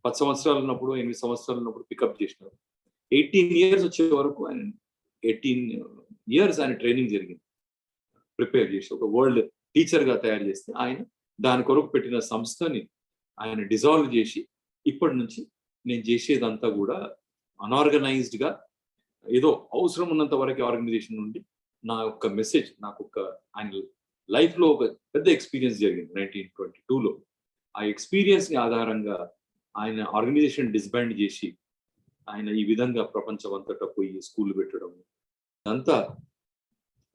10 సంవత్సరాలు ఉన్నప్పుడు, 8 సంవత్సరాలు ఉన్నప్పుడు పికప్ చేసినారు. 18 years వచ్చే వరకు ఆయన 18 years ఆయన ట్రైనింగ్ జరిగింది. ప్రిపేర్ చేసి ఒక వరల్డ్ టీచర్ గా తయారు చేస్తే ఆయన దాని కొరకు పెట్టిన సంస్థని ఆయన డిజాల్వ్ చేసి, ఇప్పటి నుంచి నేను చేసేదంతా కూడా అన్ఆర్గనైజ్డ్ గా ఏదో అవసరం ఉన్నంత వరకు ఆర్గనైజేషన్ నుండి నా యొక్క మెసేజ్, ఆయన లైఫ్ లో ఒక పెద్ద ఎక్స్పీరియన్స్ జరిగింది 1922లో. ఆ ఎక్స్పీరియన్స్ ని ఆధారంగా ఆయన ఆర్గనైజేషన్ డిస్బాండ్ చేసి ఆయన ఈ విధంగా ప్రపంచం అంతటా పోయి స్కూల్ పెట్టడం అంతా.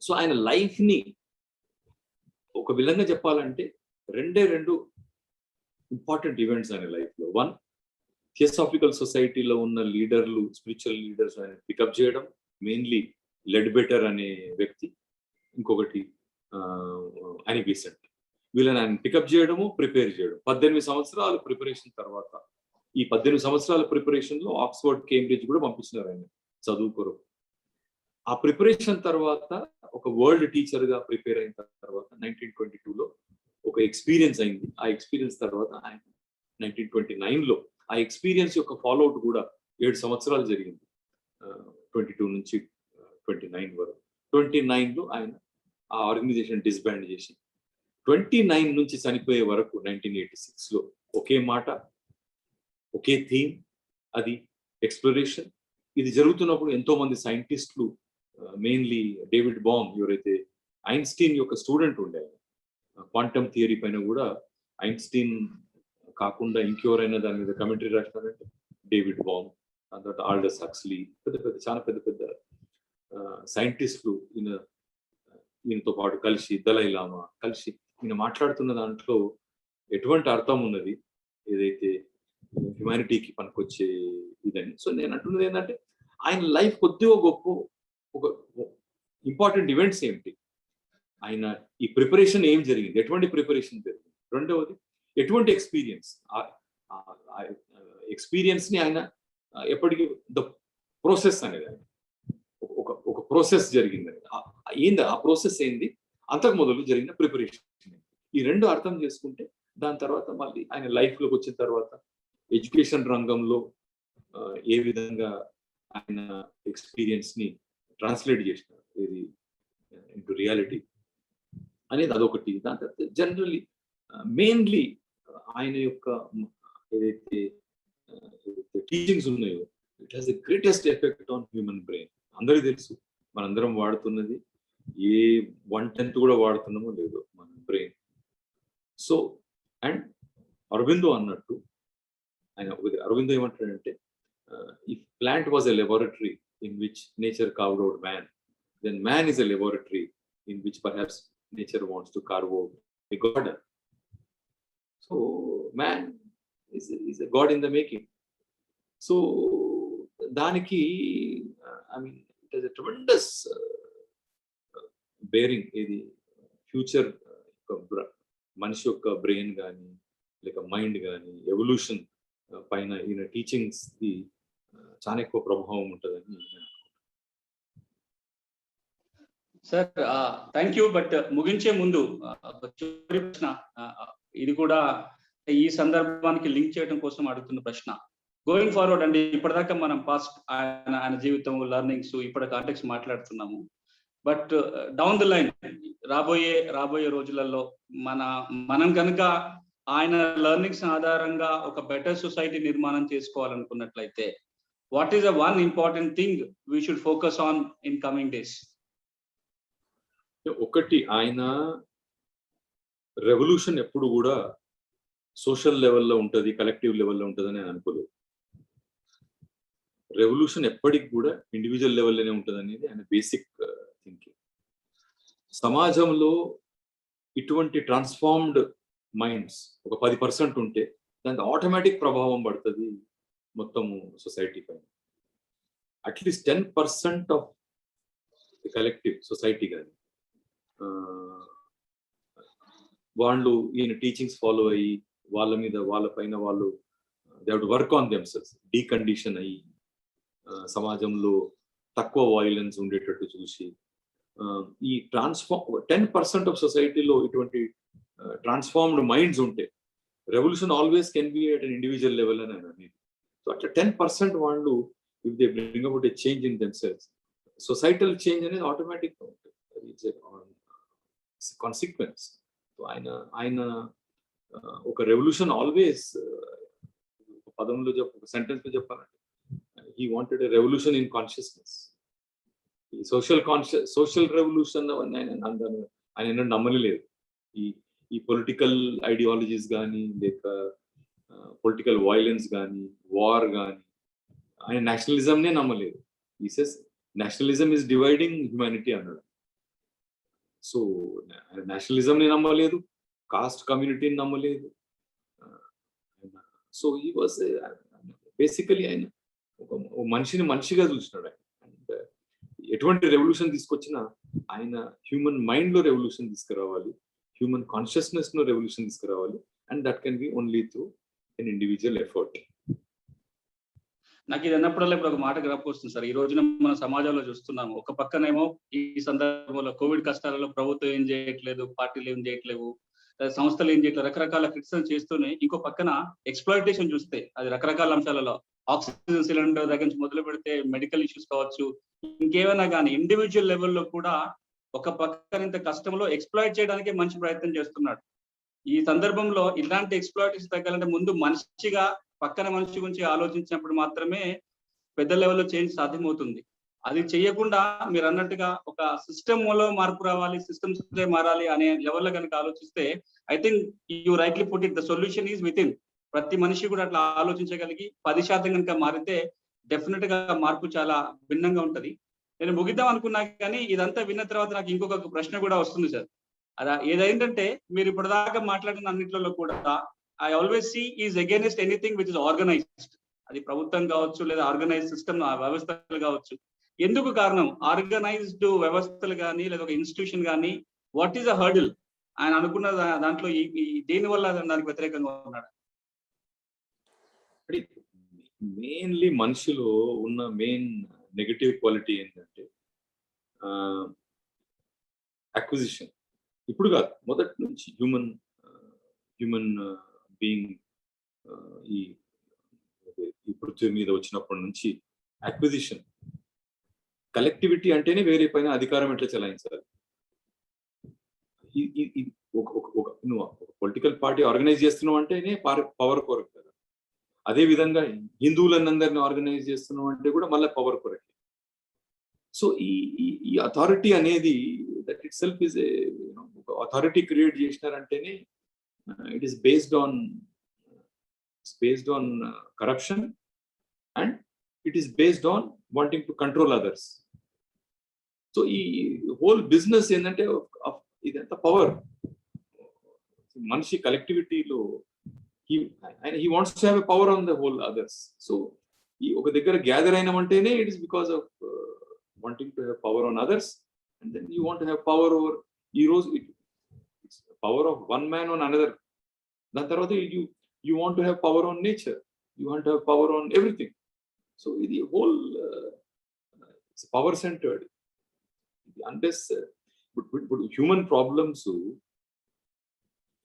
సో ఆయన లైఫ్ ని ఒక విధంగా చెప్పాలంటే రెండు ఇంపార్టెంట్ ఈవెంట్స్ ఆయన లైఫ్ లో. వన్, థియోసాఫికల్ సొసైటీలో ఉన్న లీడర్లు, స్పిరిచువల్ లీడర్స్ ఆయన పికప్ చేయడం, మెయిన్లీ లెడ్బెటర్ అనే వ్యక్తి, ఇంకొకటి అనిబిసెంట్. వీళ్ళని ఆయన పికప్ చేయడము, ప్రిపేర్ చేయడం. 18 సంవత్సరాల ప్రిపరేషన్ తర్వాత, ఈ 18 సంవత్సరాల ప్రిపరేషన్ లో ఆక్స్ఫర్డ్, కేంబ్రిడ్జ్ కూడా పంపించినారు ఆయన చదువు కొరకు. ఆ ప్రిపరేషన్ తర్వాత ఒక వరల్డ్ టీచర్ గా ప్రిపేర్ అయిన తర్వాత 1922లో ఒక ఎక్స్పీరియన్స్ అయింది. ఆ ఎక్స్పీరియన్స్ తర్వాత ఆయన 1929లో ఆ ఎక్స్పీరియన్స్ యొక్క ఫాలోఅవుట్ కూడా 7 సంవత్సరాలు జరిగింది. 22 నుంచి 29 వరకు. 29లో ఆయన ఆ ఆర్గనైజేషన్ డిస్బాండ్ చేసి 29 నుంచి చనిపోయే వరకు 1986లో ఒకే మాట, ఒకే థీమ్, అది ఎక్స్ప్లోరేషన్. ఇది జరుగుతున్నప్పుడు ఎంతో మంది సైంటిస్టులు, మెయిన్లీ డేవిడ్ బామ్, ఎవరైతే ఐన్స్టీన్ యొక్క స్టూడెంట్ ఉండే, క్వాంటమ్ థియరీ పైన కూడా ఐన్స్టీన్ కాకుండా ఇంకెవరైనా దాని మీద కమెంటరీ రాసినారంటే డేవిడ్ బామ్, దాని తర్వాత ఆల్డస్ హక్స్లీ, చాలా పెద్ద సైంటిస్టులు ఈయనతో పాటు కలిసి, దలై లామా కలిసి ఈయన మాట్లాడుతున్న దాంట్లో ఎటువంటి అర్థం ఉన్నది, ఏదైతే హ్యుమానిటీకి పనికొచ్చే ఇదని. సో నేను అంటున్నది ఏంటంటే ఆయన లైఫ్ కొద్దిగా గొప్ప ఒక ఇంపార్టెంట్ ఈవెంట్స్ ఏమిటి, ఆయన ఈ ప్రిపరేషన్ ఏం జరిగింది, ఎటువంటి ప్రిపరేషన్ జరిగింది, రెండవది ఎటువంటి ఎక్స్పీరియన్స్, ఎక్స్పీరియన్స్ ని ఆయన ఎప్పటికీ ద ప్రోసెస్ అనేది ఒక ప్రోసెస్ జరిగింది. ఏంది ఆ ప్రోసెస్ ఏంది, అంతకు మొదలు జరిగిన ప్రిపరేషన్. ఈ రెండు అర్థం చేసుకుంటే దాని తర్వాత మళ్ళీ ఆయన లైఫ్ లోకి వచ్చిన తర్వాత ఎడ్యుకేషన్ రంగంలో ఏ విధంగా ఆయన ఎక్స్పీరియన్స్ ని ట్రాన్స్లేట్ చేసినారు ఇది ఇంటూ రియాలిటీ అనేది అదొకటి. దాని తర్వాత జనరల్లీ మెయిన్లీ ఆయన యొక్క ఏదైతే టీచింగ్స్ ఉన్నాయో, it has the greatest effect on human brain. అందరికీ తెలుసు, మనందరం వాడుతున్నది, ఏ 1/10 కూడా వాడుతున్నామో లేదో మన బ్రెయిన్. సో అండ్ అరవిందో అన్నట్టు, అరవిందో ఏమంటాడంటే, if plant was a laboratory in which nature carved out man, then man is a laboratory in which perhaps nature wants to carve out a god. So man is a god in the making. So దానికి I mean it has a tremendous bearing. ఇది ఫ్యూచర్ మనిషి యొక్క బ్రెయిన్ కానీ లేక మైండ్ కానీ ఎవల్యూషన్ పైన ఈయన టీచింగ్స్ ది చాలా ఎక్కువ ప్రభావం ఉంటుందని నేను అనుకుంటున్నాను. Sir thank you. బట్ ముగించే ముందు ఒక చివరి ప్రశ్న, ఇది కూడా ఈ సందర్భానికి లింక్ చేయడం కోసం అడుగుతున్న ప్రశ్న. గోయింగ్ ఫార్వర్డ్ అండి, ఇప్పటిదాకా మనం పాస్ట్ ఆయన జీవితం, లెర్నింగ్స్, ఇప్పటి కాంటెక్స్ట్ మాట్లాడుతున్నాము. బట్ డౌన్ ది లైన్ రాబోయే రోజులలో మనం కనుక ఆయన లెర్నింగ్స్ ఆధారంగా ఒక బెటర్ సొసైటీ నిర్మాణం చేసుకోవాలనుకున్నట్లయితే what is the one important thing we should focus on in coming days? ఒకటి, ఆయన రెవల్యూషన్ ఎప్పుడు కూడా సోషల్ లెవెల్లో ఉంటుంది, కలెక్టివ్ లెవెల్లో ఉంటుంది అని అనుకోలేదు. రెవల్యూషన్ ఎప్పటికి కూడా ఇండివిజువల్ లెవెల్లోనే ఉంటుంది అనేది ఆయన బేసిక్ థింకింగ్. సమాజంలో ఇటువంటి ట్రాన్స్ఫార్మ్డ్ మైండ్స్ ఒక 10% ఉంటే దానికి ఆటోమేటిక్ ప్రభావం పడుతుంది మొత్తము సొసైటీ పైన. At least 10% of the collective society కానీ వాళ్ళు ఈయన టీచింగ్స్ ఫాలో అయ్యి వాళ్ళ పైన వాళ్ళు they have to work on themselves, decondition అయ్యి సమాజంలో తక్కువ వైలెన్స్ ఉండేటట్టు చూసి ఈ 10% ఆఫ్ సొసైటీలో ఇటువంటి ట్రాన్స్ఫార్మ్డ్ మైండ్స్ ఉంటే revolution always can be at an individual level అని అనేది. సో అట్లా 10% వాళ్ళు if they bring about a change in themselves, societal change అనేది ఆటోమేటిక్గా ఉంటుంది. కాన్సిక్వెన్స్. సో ఆయన ఒక రెవల్యూషన్ ఆల్వేస్, పదంలో ఒక సెంటెన్స్ లో చెప్పాలంటే he wanted a revolution in consciousness. ఈ సోషల్ రెవల్యూషన్ ఆయన నమ్మలేదు. ఈ పొలిటికల్ ఐడియాలజీస్ కానీ లేక పొలిటికల్ వైలెన్స్ కానీ వార్ కానీ ఆయన నేషనలిజంనే నమ్మలేదు. ఈ says nationalism is dividing humanity అన్నాడు. సో నేషనలిజంని నమ్మలేదు, కాస్ట్ కమ్యూనిటీని నమ్మలేదు. సో ఈ వాజ్ బేసికలీ ఆయన ఒక మనిషిని మనిషిగా చూసినాడు ఆయన. అండ్ ఎటువంటి రెవల్యూషన్ తీసుకొచ్చినా ఆయన హ్యూమన్ మైండ్ లో రెవల్యూషన్ తీసుకురావాలి, హ్యూమన్ కాన్షియస్నెస్ లో రెవల్యూషన్ తీసుకురావాలి. And that can be only through an individual effort. నాకు ఇది అన్నప్పుడల్లా ఇప్పుడు ఒక మాట జ్ఞాపకం వస్తుంది సార్. ఈ రోజున మన సమాజంలో చూస్తున్నాము, ఒక పక్కనేమో ఈ సందర్భంలో కోవిడ్ కష్టాలలో ప్రభుత్వం ఏం చేయట్లేదు, పార్టీలు ఏం చేయట్లేవు, సంస్థలు ఏం చేయట్లేదు, రకరకాల క్రిటిసిజం చేస్తూనే ఇంకో పక్కన ఎక్స్‌ప్లాయిటేషన్ చూస్తే అది రకరకాల అంశాలలో ఆక్సిజన్ సిలిండర్ దగ్గర నుంచి మొదలు పెడితే మెడికల్ ఇష్యూస్ కావచ్చు, ఇంకేమైనా కానీ ఇండివిజువల్ లెవెల్లో కూడా ఒక పక్కన ఇంత కష్టంలో ఎక్స్‌ప్లాయిట్ చేయడానికే మంచి ప్రయత్నం చేస్తున్నాడు. ఈ సందర్భంలో ఇలాంటి ఎక్స్‌ప్లాయిటేషన్ తగ్గాలంటే ముందు మనిషిగా పక్కన మనిషి గురించి ఆలోచించినప్పుడు మాత్రమే పెద్ద లెవెల్లో చేంజ్ సాధ్యమవుతుంది. అది చేయకుండా మీరు అన్నట్టుగా ఒక సిస్టంలో మార్పు రావాలి, సిస్టమ్స్ మారాలి అనే లెవెల్లో కనుక ఆలోచిస్తే I think you rightly put it, the solution is with in. ప్రతి మనిషి కూడా అట్లా ఆలోచించగలిగి 10% కనుక మారితే డెఫినెట్ గా మార్పు చాలా భిన్నంగా ఉంటది. నేను ముగిద్దాం అనుకున్నా కానీ ఇదంతా విన్న తర్వాత నాకు ఇంకొక ప్రశ్న కూడా వస్తుంది సార్. ఏదేంటంటే మీరు ఇప్పటిదాకా మాట్లాడిన అన్నిట్లలో కూడా I always see is against anything which is organised. అది ప్రభుత్వం కావచ్చు లేదా ఆర్గనైజ్డ్ సిస్టమ్ వ్యవస్థలు కావచ్చు. ఎందుకు కారణం? ఆర్గనైజ్డ్ వ్యవస్థలు కానీ లేదా ఒక ఇన్స్టిట్యూషన్ కానీ వాట్ ఈస్ అ హర్డిల్? ఆయన అనుకున్న దాంట్లో దేని వల్ల దానికి వ్యతిరేకంగా ఉన్నాడు? మెయిన్లీ మనిషిలో ఉన్న మెయిన్ నెగటివ్ క్వాలిటీ ఏంటంటే అక్విజిషన్. ఇప్పుడు కాదు, మొదటి నుంచి హ్యూమన్ బీయింగ్ ఈ పృథ్వీ మీద వచ్చినప్పటి నుంచి అక్విజిషన్. కలెక్టివిటీ అంటేనే వేరే పైన అధికారం ఎట్లా చెలాయించాలి. నువ్వు పొలిటికల్ పార్టీ ఆర్గనైజ్ చేస్తున్నావు అంటేనే పవర్ కొరకు కదా. అదే విధంగా హిందువులందరినీ ఆర్గనైజ్ చేస్తున్నావు అంటే కూడా మళ్ళీ పవర్ కొరకే. సో ఈ అథారిటీ అనేది that itself is authority create చేసినారంటేనే it is based on corruption and it is based on wanting to control others. So ఈ హోల్ బిజినెస్ ఏంటంటే ఇదంతా పవర్. మనిషి కలెక్టివిటీలో he wants to have a power on the whole others. So ఈ ఒక దగ్గర గ్యాదర్ అయినామంటేనే it is because of wanting to have power on others, and then you want have power over. ఈ రోజు it's power of one man on another. దాని తర్వాత you want to have power on nature, you want have power on everything. So ఇది హోల్ పవర్ సెంటర్డ్. అన్లెస్ ఇప్పుడు హ్యూమన్ ప్రాబ్లమ్స్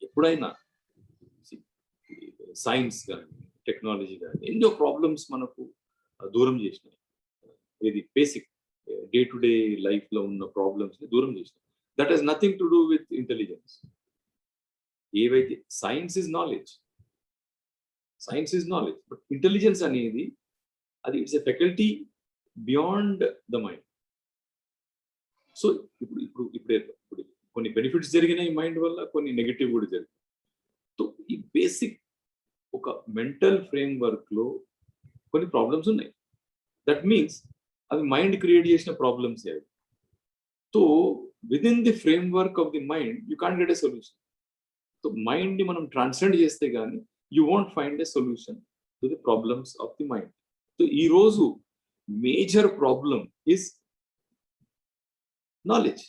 ఎప్పుడైనా సైన్స్ కానీ టెక్నాలజీ కానీ ఎన్నో ప్రాబ్లమ్స్ మనకు దూరం చేసినాయి. ఇది basic day to day life లో ఉన్న ప్రాబ్లమ్స్ ని దూరం చేసినాయి. That has nothing to do with intelligence. ఏవైతే science is knowledge, but intelligence అనేది అది it's a faculty beyond the mind. So ఇప్పుడు కొన్ని బెనిఫిట్స్ జరిగినాయి మైండ్ వల్ల, కొన్ని నెగటివ్ కూడా జరిగినాయి. సో ఈ బేసిక్ ఒక మెంటల్ ఫ్రేమ్ వర్క్ లో కొన్ని ప్రాబ్లమ్స్ ఉన్నాయి. దట్ మీన్స్ అవి మైండ్ క్రియేట్ చేసిన ప్రాబ్లమ్స్ అవి. So with in the frame work of the mind you can't get a solution. So mind ని మనం ట్రాన్సెండ్ చేస్తే గానీ you want find a solution to the problems of the mind. So ఈ రోజు మేజర్ ప్రాబ్లం ఇస్ నాలెడ్జ్.